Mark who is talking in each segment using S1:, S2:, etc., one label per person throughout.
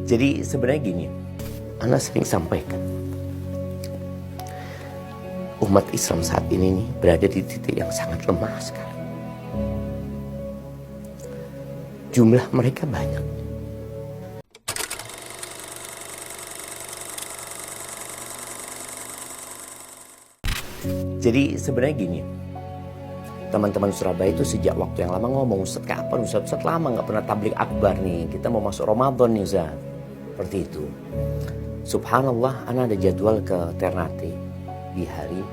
S1: Jadi sebenarnya gini, Ana sering sampaikan, umat Islam saat ini nih berada di titik yang sangat lemah sekarang. Jumlah mereka banyak. Jadi sebenarnya gini, teman-teman Surabaya itu sejak waktu yang lama ngomong, Ustaz kapan Ustaz? Ustaz lama gak pernah tablik akbar nih, kita mau masuk Ramadan nih Ustaz. Seperti itu. Subhanallah, Ana ada jadwal ke Ternate di hari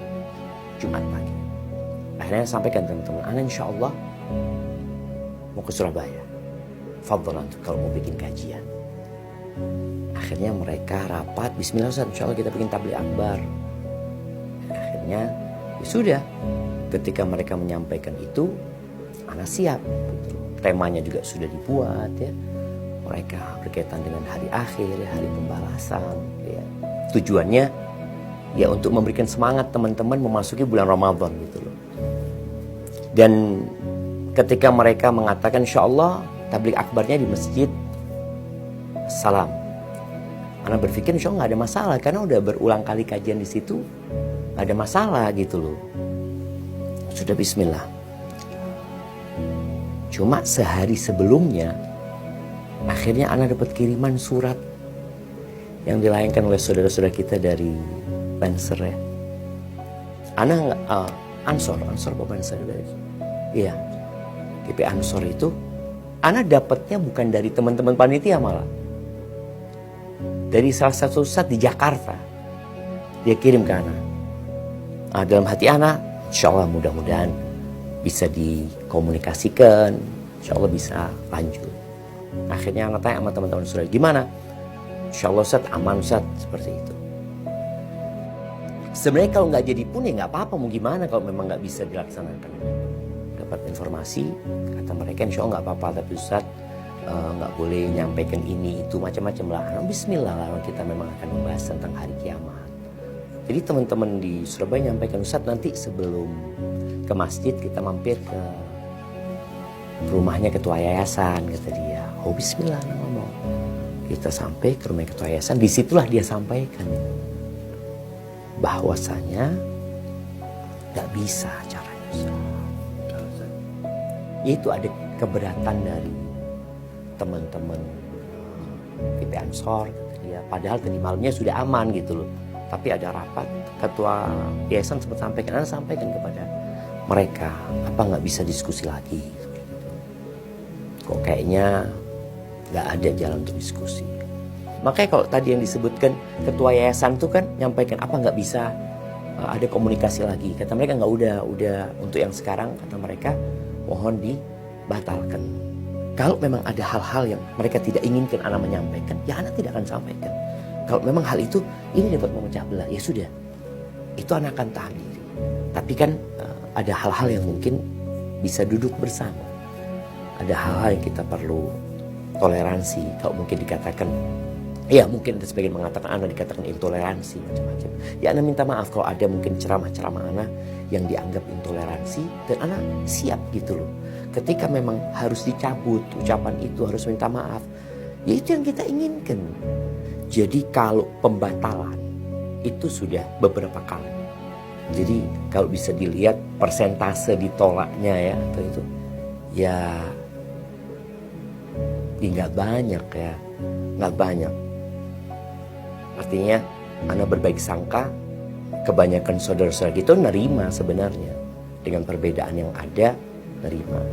S1: Jumat pagi. Akhirnya sampaikan teman-teman, Ana insya Allah mau ke Surabaya. Fadlan kalau mau bikin kajian. Akhirnya mereka rapat, bismillah Ustaz, insya Allah kita bikin tablik akbar. Akhirnya ya sudah, ketika mereka menyampaikan itu, Ana siap. Temanya juga sudah dibuat ya. Mereka berkaitan dengan hari akhir, hari pembalasan. Ya. Tujuannya ya untuk memberikan semangat teman-teman memasuki bulan Ramadan gitu loh. Dan ketika mereka mengatakan insya Allah tablik akbarnya di masjid Salam, Ana berpikir insya Allah nggak ada masalah karena udah berulang kali kajian di situ. Ada masalah gitu loh. Sudah bismillah. Cuma sehari sebelumnya akhirnya Ana dapat kiriman surat yang dilayangkan oleh saudara-saudara kita dari Banser ya. Ana Ansor Bapak Banser dari. Iya. GP Ansor itu Ana dapatnya bukan dari teman-teman panitia malah. Dari salah satu ustadz di Jakarta. Dia kirim ke Ana. Dalam hati Ana, insya Allah mudah-mudahan bisa dikomunikasikan, insya Allah bisa lanjut. Akhirnya Ana tanya sama teman-teman saudara, gimana? Insya Allah Ustaz, aman Ustaz, seperti itu. Sebenarnya kalau nggak jadi pun ya nggak apa-apa, mau gimana kalau memang nggak bisa dilaksanakan. Dapat informasi, kata mereka insya Allah nggak apa-apa, tapi Ustaz nggak boleh nyampaikan ini, itu, macam-macam lah. Bismillah lah, kita memang akan membahas tentang hari kiamat. Jadi teman-teman di Surabaya nyampaikan, Ustaz nanti sebelum ke masjid kita mampir ke rumahnya ketua yayasan, kata dia. Oh bismillah ngomong. Kita sampai ke rumah ketua yayasan, disitulah dia sampaikan bahwasanya gak bisa caranya Ustaz. Itu ada keberatan dari teman-teman GP Ansor, kata dia. Padahal tadi malamnya sudah aman gitu loh. Tapi ada rapat, ketua yayasan sempat sampaikan kepada mereka, apa nggak bisa diskusi lagi? Kok kayaknya nggak ada jalan untuk diskusi. Makanya kalau tadi yang disebutkan ketua yayasan tuh kan nyampaikan apa nggak bisa ada komunikasi lagi. Kata mereka udah untuk yang sekarang kata mereka mohon dibatalkan. Kalau memang ada hal-hal yang mereka tidak inginkan Ana menyampaikan, ya Ana tidak akan sampaikan. Kalau memang hal itu ini dapat memecah belah, ya sudah, itu Ana akan tahan diri. Tapi kan ada hal-hal yang mungkin bisa duduk bersama. Ada hal-hal yang kita perlu toleransi. Kalau mungkin dikatakan, ya mungkin ada sebagian mengatakan Ana dikatakan intoleransi macam-macam. Ya Ana minta maaf kalau ada mungkin ceramah-ceramah Ana yang dianggap intoleransi, dan Ana siap gitu loh. Ketika memang harus dicabut ucapan itu, harus minta maaf, ya itu yang kita inginkan. Jadi kalau pembatalan itu sudah beberapa kali. Jadi kalau bisa dilihat persentase ditolaknya ya atau itu ya nggak banyak ya, nggak banyak. Artinya Ana berbaik sangka, kebanyakan saudara-saudara kita nerima sebenarnya dengan perbedaan yang ada, nerima.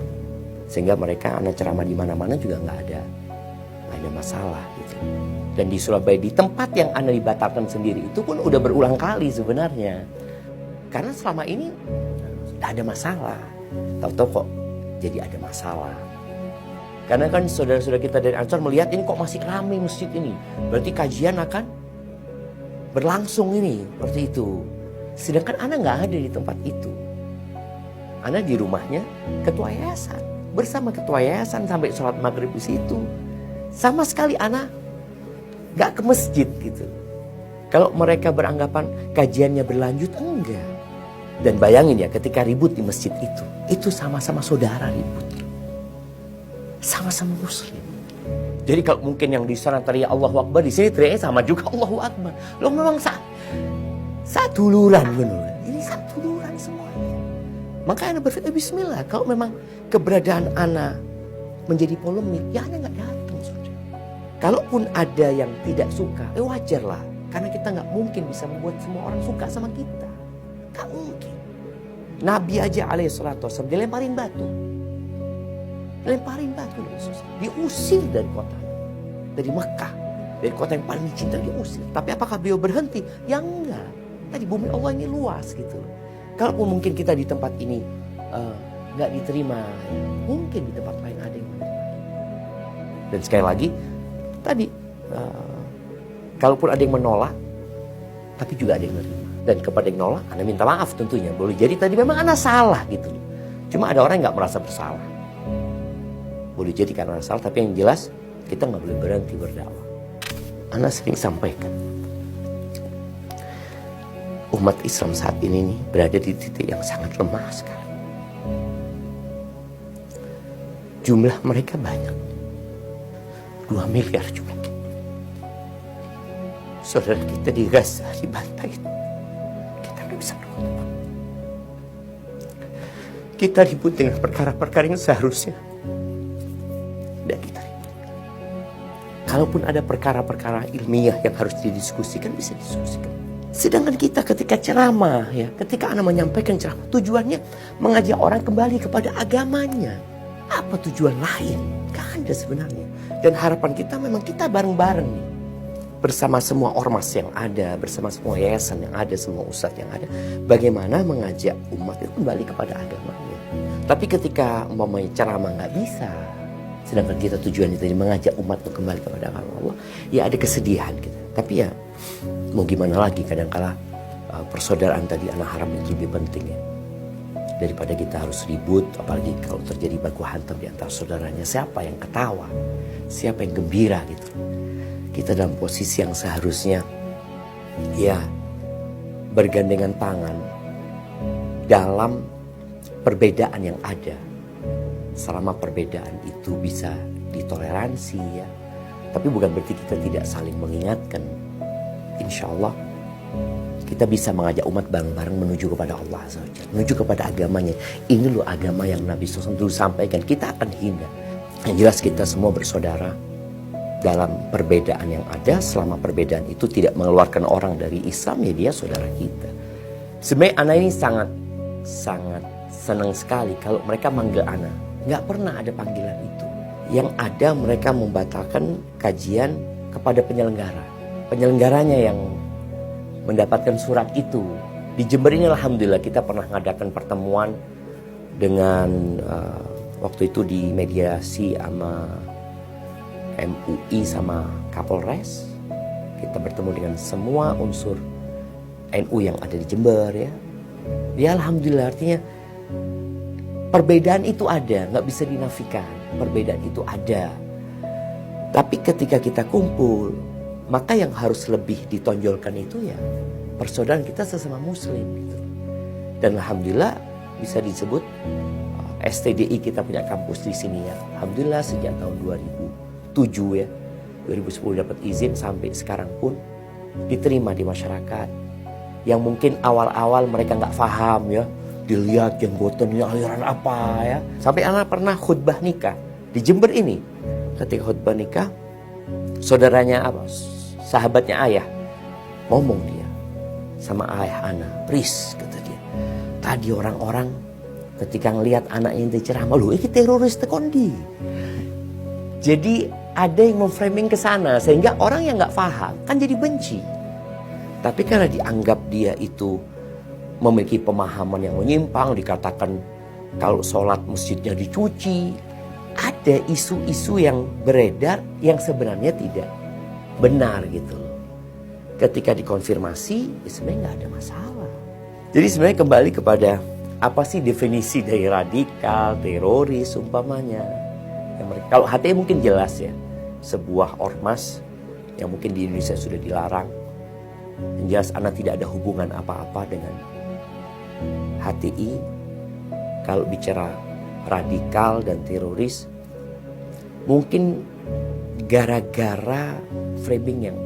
S1: Sehingga mereka Ana ceramah di mana-mana juga nggak ada masalah gitu. Dan di Surabaya di tempat yang Ana dibatalkan sendiri itu pun udah berulang kali sebenarnya. Karena selama ini tidak ada masalah. Tahu-tahu kok jadi ada masalah. Karena kan saudara-saudara kita dari Ansor melihat ini kok masih ramai masjid ini. Berarti kajian akan berlangsung ini, seperti itu. Sedangkan Ana nggak ada di tempat itu. Ana di rumahnya ketua yayasan. Bersama ketua yayasan sampai sholat maghrib di situ. Sama sekali Ana gak ke masjid gitu. Kalau mereka beranggapan kajiannya berlanjut, enggak. Dan bayangin ya ketika ribut di masjid itu sama-sama saudara ribut. Sama-sama muslim. Jadi kalau mungkin yang di sana teriak Allahu Akbar, di sini teriaknya sama juga Allahu Akbar. Lo memang satu duluran benar. Ini satu duluran semuanya. Maka Ana berpikir bismillah, kalau memang keberadaan Ana menjadi polemik, ya Ana nggak datang, saudara. Kalaupun ada yang tidak suka, wajar lah. Karena kita nggak mungkin bisa membuat semua orang suka sama kita. Nggak mungkin. Nabi aja alaihissalatu wassalam dilemparin batu. Diusir dari kota. Dari Mekah. Dari kota yang paling dicintai diusir. Tapi apakah beliau berhenti? Ya enggak. Tadi bumi Allah ini luas gitu. Kalaupun mungkin kita di tempat ini nggak diterima. Mungkin di tempat lain ada yang menerima. Dan sekali lagi. Tadi. Kalaupun ada yang menolak. Tapi juga ada yang menerima. Dan kepada yang nolak, Ana minta maaf tentunya. Boleh jadi tadi memang Ana salah gitu. Cuma ada orang yang nggak merasa bersalah. Boleh jadi karena salah, tapi yang jelas kita nggak boleh berhenti berdakwah. Ana sering sampaikan, umat Islam saat ini nih berada di titik yang sangat lemah sekarang. Jumlah mereka banyak, 2 miliar juga. Saudara kita di Gaza dibantai, kita nggak bisa berbuat. Kita ribut dengan perkara-perkara yang seharusnya tidak kita ribut. Kalaupun ada perkara-perkara ilmiah yang harus didiskusikan, bisa didiskusikan. Sedangkan kita ketika ceramah, ya, ketika Ana menyampaikan ceramah, tujuannya mengajak orang kembali kepada agamanya. Apa tujuan lain? Gak ada sebenarnya. Dan harapan kita memang kita bareng-bareng nih. Bersama semua ormas yang ada, bersama semua yayasan yang ada, semua ustadz yang ada. Bagaimana mengajak umat itu kembali kepada agamanya. Tapi ketika umpamanya ceramah nggak bisa, sedangkan kita tujuannya tadi mengajak umat untuk kembali kepada agama Allah, ya ada kesedihan gitu. Tapi ya mau gimana lagi, kadangkala persaudaraan tadi anak harap itu lebih penting ya. Daripada kita harus ribut, apalagi kalau terjadi baku hantam di antara saudaranya. Siapa yang ketawa, siapa yang gembira gitu. Kita dalam posisi yang seharusnya ya bergandengan tangan dalam perbedaan yang ada. Selama perbedaan itu bisa ditoleransi ya. Tapi bukan berarti kita tidak saling mengingatkan. Insya Allah kita bisa mengajak umat bareng-bareng menuju kepada Allah saja. Menuju kepada agamanya. Ini loh agama yang Nabi SAW dulu sampaikan. Kita akan hina. Yang jelas kita semua bersaudara dalam perbedaan yang ada. Selama perbedaan itu tidak mengeluarkan orang dari Islam, ya dia saudara kita. Sebenarnya Ana ini sangat senang sekali kalau mereka manggil Ana. Nggak pernah ada panggilan itu. Yang ada mereka membatalkan kajian kepada penyelenggara. Penyelenggaranya yang mendapatkan surat itu. Di Jember ini alhamdulillah kita pernah mengadakan pertemuan dengan waktu itu di mediasi sama MUI sama Kapolres. Kita bertemu dengan semua unsur NU yang ada di Jember ya. Ya alhamdulillah, artinya perbedaan itu ada, nggak bisa dinafikan. Perbedaan itu ada. Tapi ketika kita kumpul, maka yang harus lebih ditonjolkan itu ya persaudaraan kita sesama muslim gitu. Dan alhamdulillah bisa disebut STDI kita punya kampus di sini ya. Alhamdulillah sejak tahun 2007 ya. 2010 dapat izin sampai sekarang pun diterima di masyarakat. Yang mungkin awal-awal mereka nggak paham ya. Dilihat jenggotan ini aliran apa ya. Sampai anak pernah khutbah nikah di Jember ini. Ketika khutbah nikah, saudaranya apa? Sahabatnya ayah ngomong dia sama ayah anak, "Pris," kata dia. Tadi orang-orang ketika ngelihat anaknya yang ceramah, "Loh, ini teroris tekondi." Jadi ada yang memframing ke sana sehingga orang yang nggak paham kan jadi benci. Tapi karena dianggap dia itu memiliki pemahaman yang menyimpang, dikatakan kalau sholat masjidnya dicuci, ada isu-isu yang beredar yang sebenarnya tidak benar gitu. Ketika dikonfirmasi, ya sebenarnya nggak ada masalah. Jadi sebenarnya kembali kepada apa sih definisi dari radikal, teroris, umpamanya. Kalau HTI mungkin jelas ya, sebuah ormas yang mungkin di Indonesia sudah dilarang. Yang jelas anak tidak ada hubungan apa-apa dengan HTI. Kalau bicara radikal dan teroris, mungkin gara-gara framing yang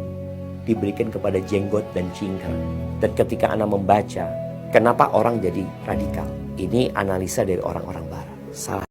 S1: diberikan kepada jenggot dan cingkrang. Dan ketika Anda membaca, kenapa orang jadi radikal? Ini analisa dari orang-orang barat. Salah